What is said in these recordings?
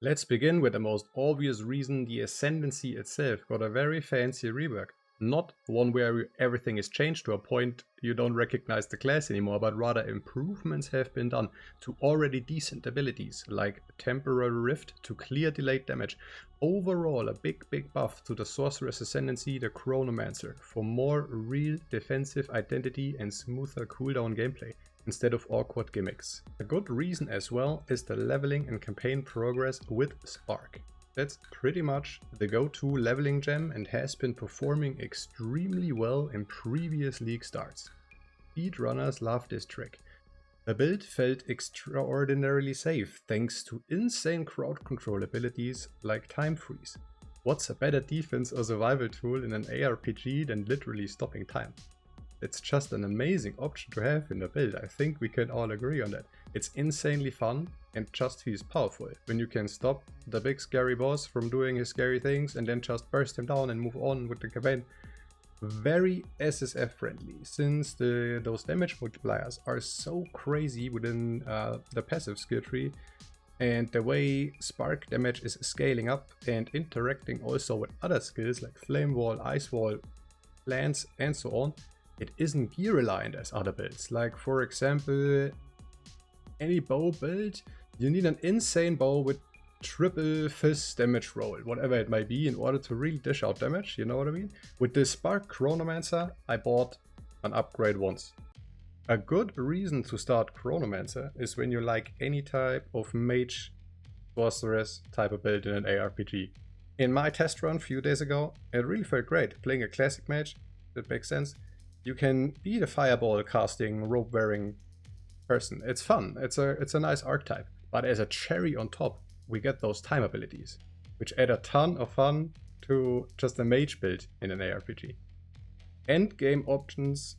Let's begin with the most obvious reason: the Ascendancy itself got a very fancy rework. Not one where everything is changed to a point you don't recognize the class anymore, but rather improvements have been done to already decent abilities, like Temporary Rift to clear delayed damage. Overall, a big buff to the Sorcerer's Ascendancy, the Chronomancer, for more real defensive identity and smoother cooldown gameplay, instead of awkward gimmicks. A good reason as well is the leveling and campaign progress with Spark. That's pretty much the go-to leveling gem and has been performing extremely well in previous league starts. Speedrunners love this trick. The build felt extraordinarily safe thanks to insane crowd control abilities like Time Freeze. What's a better defense or survival tool in an ARPG than literally stopping time? It's just an amazing option to have in the build. I think we can all agree on that. It's insanely fun and just feels powerful when you can stop the big scary boss from doing his scary things and then just burst him down and move on with the campaign. Very SSF friendly, since those damage multipliers are so crazy within the passive skill tree, and the way spark damage is scaling up and interacting also with other skills like Flame Wall, Ice Wall, Lance and so on. It isn't gear reliant as other builds, like for example any bow build. You need an insane bow with triple fist damage roll, whatever it might be, in order to really dish out damage, you know what I mean? With this Spark Chronomancer, I bought an upgrade once. A good reason to start Chronomancer is when you like any type of mage, sorceress type of build in an ARPG. In my test run a few days ago, it really felt great playing a classic mage. That makes sense. You can be the fireball casting, rope wearing person. It's fun. It's a nice archetype. But as a cherry on top, we get those time abilities, which add a ton of fun to just a mage build in an ARPG. Endgame options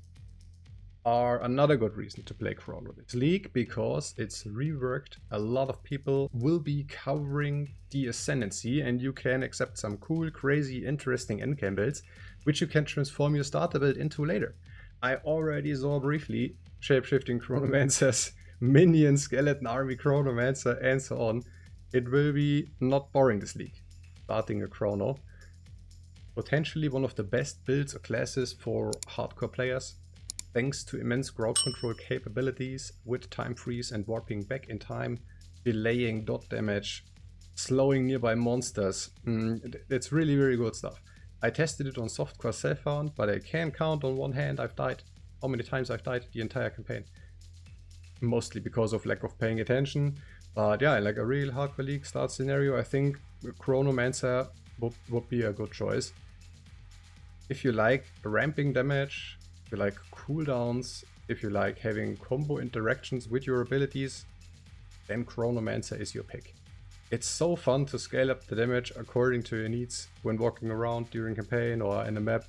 are another good reason to play Chrono this league, because it's reworked. A lot of people will be covering the Ascendancy, and you can accept some cool, crazy, interesting endgame builds, which you can transform your starter build into later. I already saw briefly shapeshifting Chronomancers, minion skeleton army Chronomancer, and so on. It will be not boring this league, starting a Chrono. Potentially one of the best builds or classes for hardcore players, thanks to immense crowd control capabilities with Time Freeze and warping back in time, delaying dot damage, slowing nearby monsters. It's really, really good stuff. I tested it on softcore self-found, but I can count on one hand how many times I've died the entire campaign. Mostly because of lack of paying attention. But yeah, like a real hardcore league start scenario, I think Chronomancer would be a good choice. If you like ramping damage, if you like cooldowns, if you like having combo interactions with your abilities, then Chronomancer is your pick. It's so fun to scale up the damage according to your needs when walking around during campaign or in a map.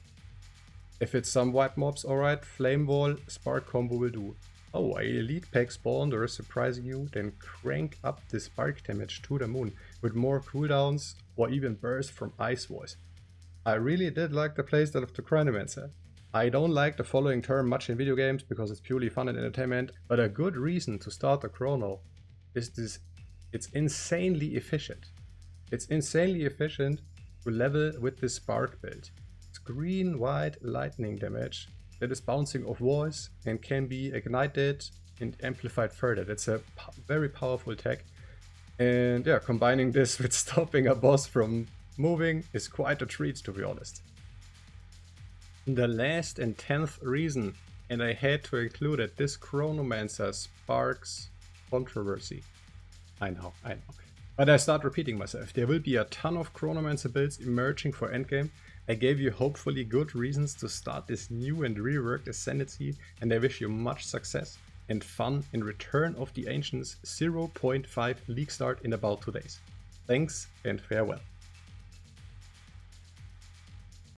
If it's some wipe mobs, alright, Flame Wall, Spark combo will do. Oh, a elite pack spawned or is surprising you, then crank up the spark damage to the moon with more cooldowns or even burst from Ice Walls. I really did like the playstyle of the Chronomancer. I don't like the following term much in video games because it's purely fun and entertainment, but a good reason to start a Chrono is this: it's insanely efficient. It's insanely efficient to level with this Spark build. It's green, white lightning damage that is bouncing off walls and can be ignited and amplified further. That's a very powerful tech. And yeah, combining this with stopping a boss from moving is quite a treat, to be honest. The last and 10th reason, and I had to include it, this Chronomancer sparks controversy. I know. But I start repeating myself. There will be a ton of Chronomancer builds emerging for endgame. I gave you hopefully good reasons to start this new and reworked Ascendancy, and I wish you much success and fun in Return of the Ancients 0.5 league start in about 2 days. Thanks and farewell.